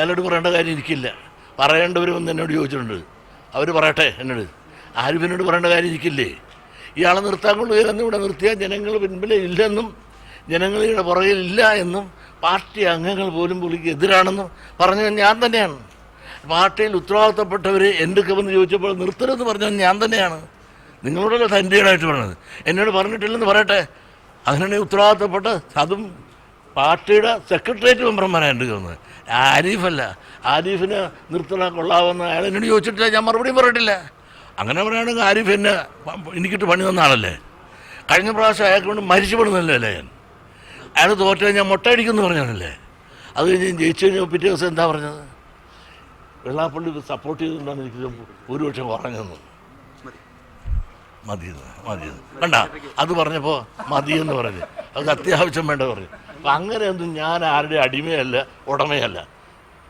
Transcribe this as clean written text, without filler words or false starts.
അയാളോട് പറയേണ്ട കാര്യം എനിക്കില്ല. പറയേണ്ടവരും എന്നോട് ചോദിച്ചിട്ടുണ്ട്, അവർ പറയട്ടെ എന്നോട്. ആരിഫിനോട് പറയേണ്ട കാര്യം ഇരിക്കില്ലേ? ഇയാളെ നിർത്താൻ കൊള്ളുകയെന്ന് ഇവിടെ നിർത്തിയാൽ ജനങ്ങൾ പിൻപിലെ ഇല്ലെന്നും ജനങ്ങളുടെ പുറകിലില്ല എന്നും പാർട്ടി അംഗങ്ങൾ പോലും പുള്ളിക്ക് എതിരാണെന്നും പറഞ്ഞത് ഞാൻ തന്നെയാണ്. പാർട്ടിയിൽ ഉത്തരവാദിത്തപ്പെട്ടവർ എന്തൊക്കെ വന്ന് ചോദിച്ചപ്പോൾ നിർത്തരുതെന്ന് പറഞ്ഞത് ഞാൻ തന്നെയാണ്. നിങ്ങളോടല്ല തൻ്റെയായിട്ട് പറഞ്ഞത്, എന്നോട് പറഞ്ഞിട്ടില്ലെന്ന് പറയട്ടെ. അതിനാണെങ്കിൽ ഉത്തരവാദിത്തപ്പെട്ട അതും പാർട്ടിയുടെ സെക്രട്ടേറിയറ്റ് മെമ്പർമാരാണ് എനിക്ക് തോന്നുന്നത്. ആരിഫല്ല. ആരിഫിനെ നിർത്തണ കൊള്ളാമെന്ന് അയാൾ എന്നോട് ചോദിച്ചിട്ടില്ല, ഞാൻ മറുപടിയും പറഞ്ഞിട്ടില്ല. അങ്ങനെ പറയുകയാണെങ്കിൽ ആരിഫ് എന്നെ എനിക്കിട്ട് പണി തന്ന ആളല്ലേ. കഴിഞ്ഞ പ്രാവശ്യം അയാൾക്ക് കൊണ്ട് മരിച്ചു പെടുന്നല്ലേ അല്ലേ ഞാൻ. അയാൾ തോറ്റ ഞാൻ മുട്ടയടിക്കുമെന്ന് പറഞ്ഞാണല്ലേ. അത് കഴിഞ്ഞ് ജയിച്ചു കഴിഞ്ഞാൽ പിറ്റേ ദിവസം എന്താ പറഞ്ഞത്? വെള്ളാപ്പള്ളി സപ്പോർട്ട് ചെയ്തുകൊണ്ടാണ് എനിക്ക് ഭൂരിപക്ഷം പറഞ്ഞതെന്ന്. മതിയെന്ന് കണ്ട, അത് പറഞ്ഞപ്പോൾ മതിയെന്ന് പറഞ്ഞു. അത് അത്യാവശ്യം വേണ്ട പറഞ്ഞു. അപ്പം അങ്ങനെയൊന്നും ഞാൻ ആരുടെ അടിമയല്ല, ഉടമയല്ല.